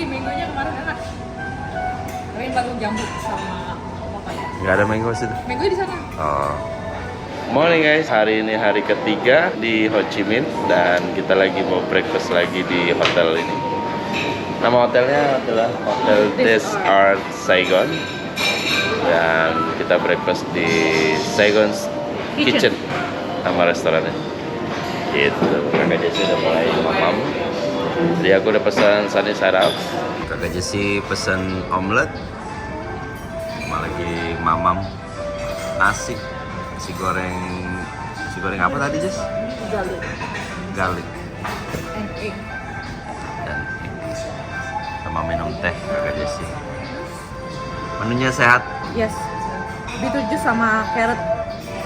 Sticky mangonya kemarin enak. Tapi yang baru jambu sama apa ya? Nggak ada mango situ. Mango di sana. Oh. Morning guys, hari ini hari ketiga di Ho Chi Minh dan kita lagi mau breakfast lagi di hotel ini. Nama hotelnya adalah Hotel Des Arts Saigon dan kita breakfast di Saigon's Kitchen nama restorannya. Gitu, kakak Jessie udah mulai mamam. Jadi aku udah pesan sunny side up. Kakak Jessie pesan omelet. Sama lagi mamam nasi. Nasi goreng apa tadi, Jess? Garlic. And egg. Dan egg. Sama minum teh kakak Jessie. Menunya sehat. Yes. Beetroot juice sama carrot.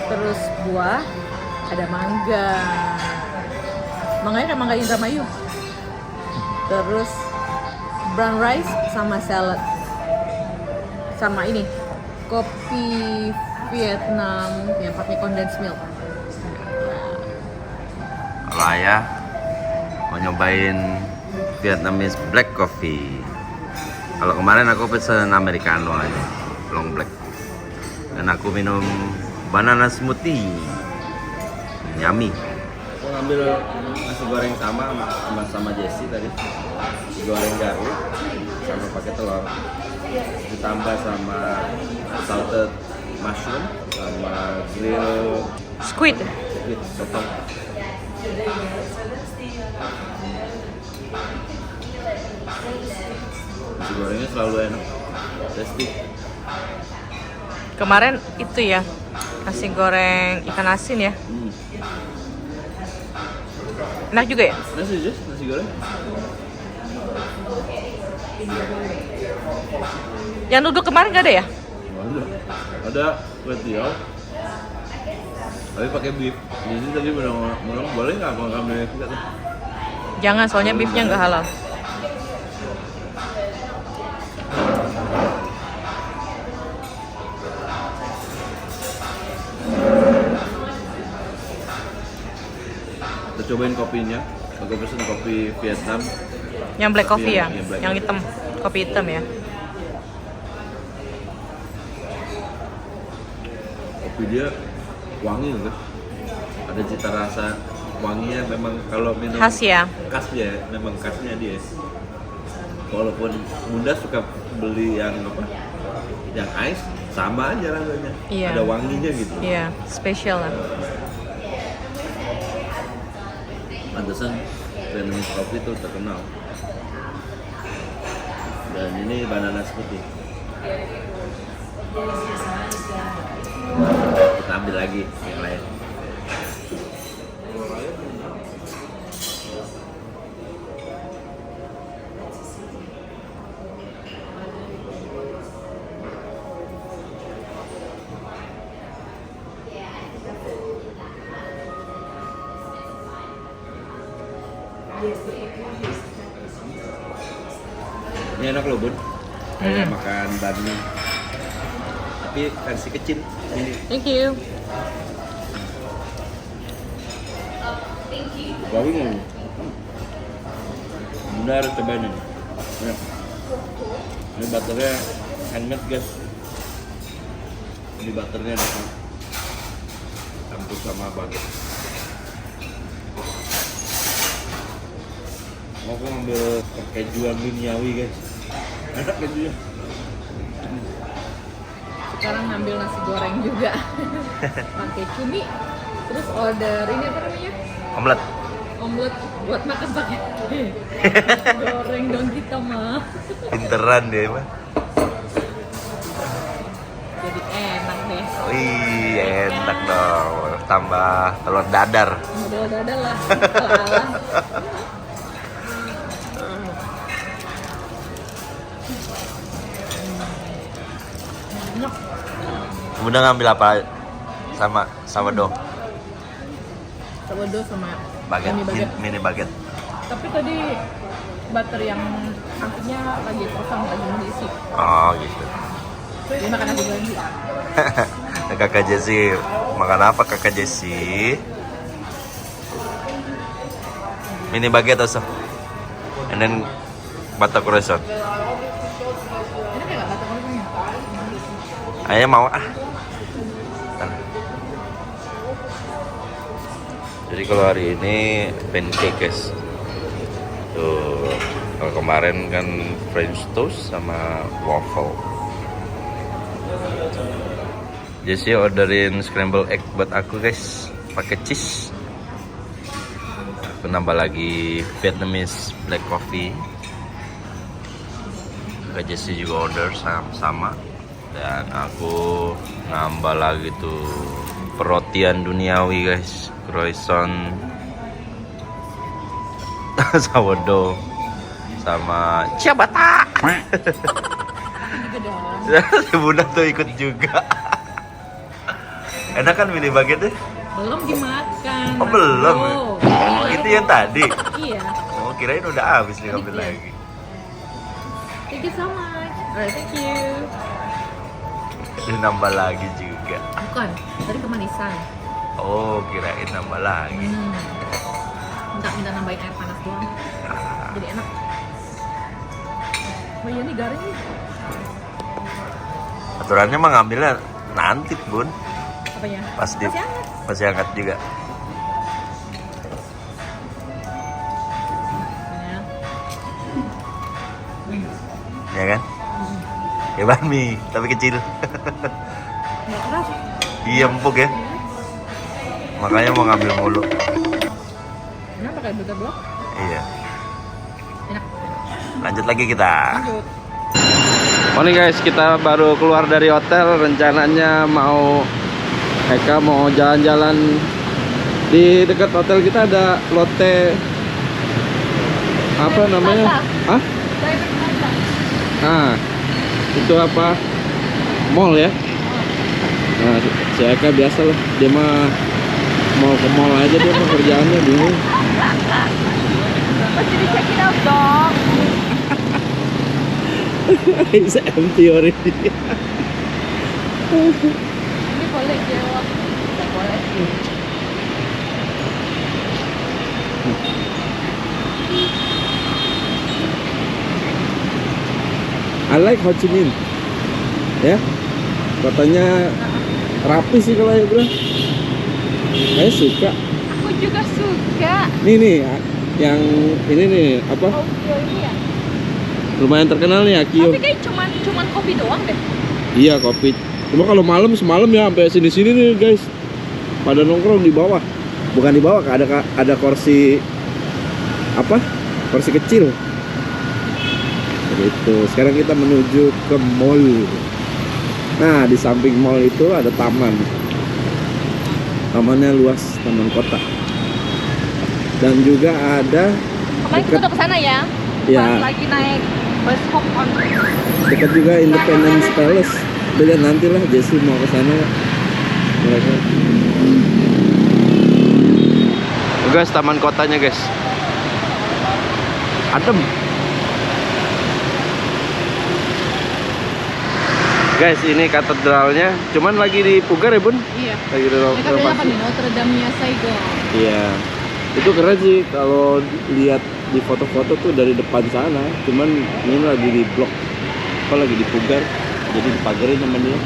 Terus buah. Ada mangga. Manganya kayak mangga Indramayu. Terus brown rice sama salad. Sama ini. Kopi Vietnam yang pakai condensed milk. Kalau ayah mau nyobain Vietnamese black coffee. Kalau kemarin aku pesen americano aja, long black. Dan aku minum banana smoothie. Yummy. Aku ngambil nasi goreng sama Jessie tadi. Nasi goreng garlic sama pakai telur. Ditambah sama salted mushroom sama grill Squid. sotong. Nasi gorengnya selalu enak, tasty. Kemarin itu ya, nasi goreng ikan asin ya. Enak juga ya? Nasi goreng. Yang duduk kemarin gak ada ya? Ada kue tiaw, tapi pakai beef. Jadi tadi bilang boleh nggak mau ngambil kita tuh? Jangan, soalnya beefnya nggak halal. Kita cobain kopinya. Aku pesen kopi Vietnam. Yang black coffee ya? Yang black. Yang hitam, kopi hitam ya? Kopi dia wangi loh. Ada cita rasa wanginya, memang kalau minum Khas ya? Khas ya, memang khasnya dia. Walaupun Bunda suka beli yang apa? Yang ice, sama aja rasanya. Iya. Ada wanginya gitu. Iya, spesial lah. Pantesan Vietnamese coffee itu terkenal. Dan ini banana smoothie. Kita ambil lagi yang lain. Ini enak loh, Bun. Kayak makan bakmi. Tapi versi kecil. Ini. Thank you. Bakmi nggak? Bunda harus cobain ini. Ini butternya handmade, guys. Ini butternya ada campur sama baget. Mau aku ngambil kejuan duniawi, guys. Enak kejunya. Sekarang ngambil nasi goreng juga. Pakai cumi. Terus order ini apa namanya? Omelet. Omelet buat makan pakai goreng dong kita mah. Pinteran dia mah. Jadi enak deh. Wih, enak dong. Tambah telur dadar. Model dada lah. Kalah. Enak. Bunda ngambil apa sama sourdough? Sourdough sama Baget, baget. mini baget. Tapi tadi butter yang akhirnya lagi kosong, lagi mau diisi. Oh gitu. Dia makan nasi goreng juga. Kakak Jessie makan apa kakak Jessie? Mini baget also. And then Bata croissant. Enak ya nggak kata orangnya? Ayah mau ah. Jadi kalau hari ini pancake guys. Tuh, kalau kemarin kan French toast sama waffle. Jessie orderin scramble egg buat aku guys, pakai cheese. Aku nambah lagi Vietnamese black coffee. Kak Jessie juga order sama. Dan aku nambah lagi tuh perrotian duniawi guys, croissant, sourdough, sama ciabatta. Si Bunda tuh ikut juga. Enak kan milih baget deh? Belum dimakan. Oh belum? Oh, Itu yang tadi? Iya. Oh kirain udah habis nih ngambil Iya. lagi. Thank you so much. Alright, thank you. Dia nambah lagi juga. Bukan, tadi kemanisan. Oh kirain nambah lagi. Minta nambahin air panas doang. Jadi enak. Oh iya nih garing nih. Aturannya mah ngambilnya nanti Bun. Apanya? Pas di Masih hangat. masih hangat juga. Ya kan? Kayak bami, tapi kecil. Nggak keras. Iya empuk ya. Makanya mau ngambil mulu. Kenapa kayak butter blok? Iya. Enak. Lanjut lagi kita. Lanjut. Morning guys, kita baru keluar dari hotel. Rencananya Eka mau jalan-jalan. Di dekat hotel kita ada Lotte. Apa namanya? Hah? Ah, itu apa? Mall ya? Nah, si Eka biasa lah. Dia mah mau ke mall aja, dia mah kerjaannya bingung. Pasti di check it out dong. It's empty already. Ini boleh jawab. Tidak boleh. I like Ho Chi Minh. Ya, katanya rapi sih kalau ya bilang. Saya suka. Aku juga suka. Nih, yang ini nih apa? Audio ini ya. Lumayan terkenal nih Akio. Tapi kayak cuman kopi doang deh. Iya kopi. Cuma kalau malam semalam ya sampai sini-sini nih guys. Pada nongkrong di bawah. Bukan di bawah, ada kursi apa? Kursi kecil. Gitu. Sekarang kita menuju ke mall. Nah, di samping mall itu ada taman. Tamannya luas, taman kota. Dan juga ada Kemarin kita udah kesana ya. Ya. Pas lagi naik bus hop on. dekat juga Independence Palace. Lihat nanti lah Jessie mau ke sana mereka. Guys, taman kotanya guys. Adem. Guys, ini katedralnya, cuman lagi dipugar ya Bun? Iya. Lagi Ini katanya apa renovasi. nih? Notre Dame-nya Saigon. Iya, itu keren sih kalau lihat di foto-foto tuh dari depan sana. Cuman ini lagi di blok, apa lagi dipugar, jadi dipagarin sama dia.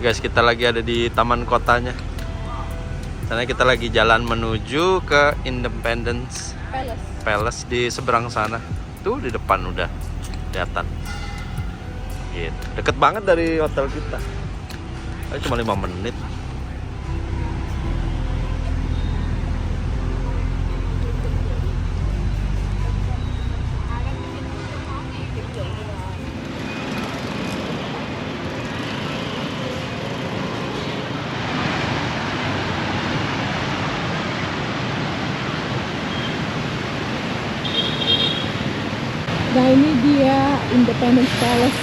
Guys, kita lagi ada di taman kotanya. Karena kita lagi jalan menuju ke Independence Palace di seberang sana. Tuh di depan udah kelihatan. Gitu. Deket banget dari hotel kita. Cuma 5 menit. Nah ini dia Independence Palace.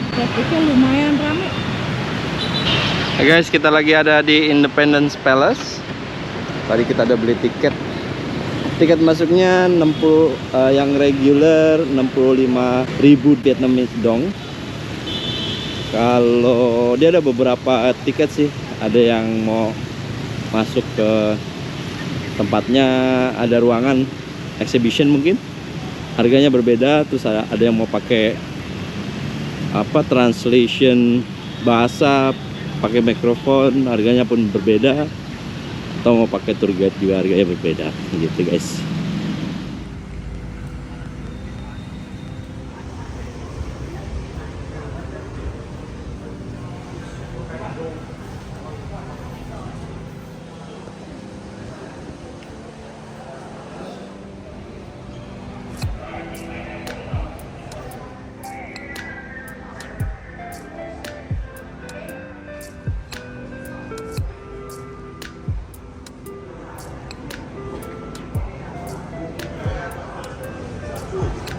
Trafficnya lumayan ramai. Hey guys, kita lagi ada di Independence Palace. Tadi kita udah beli tiket. Tiket masuknya 60 yang regular 65.000 Vietnamese dong. Kalau dia ada beberapa tiket sih, ada yang mau masuk ke tempatnya, ada ruangan exhibition mungkin harganya berbeda, terus ada yang mau pakai translation bahasa pakai mikrofon, harganya pun berbeda, atau mau pakai tour guide juga harganya berbeda gitu guys.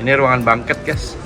Ini ruangan banket guys.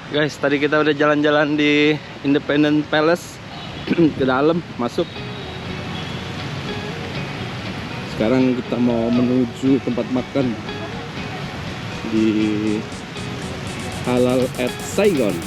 Guys, tadi kita udah jalan-jalan di Independence Palace ke dalam, masuk. Sekarang kita mau menuju tempat makan di Halal at Saigon.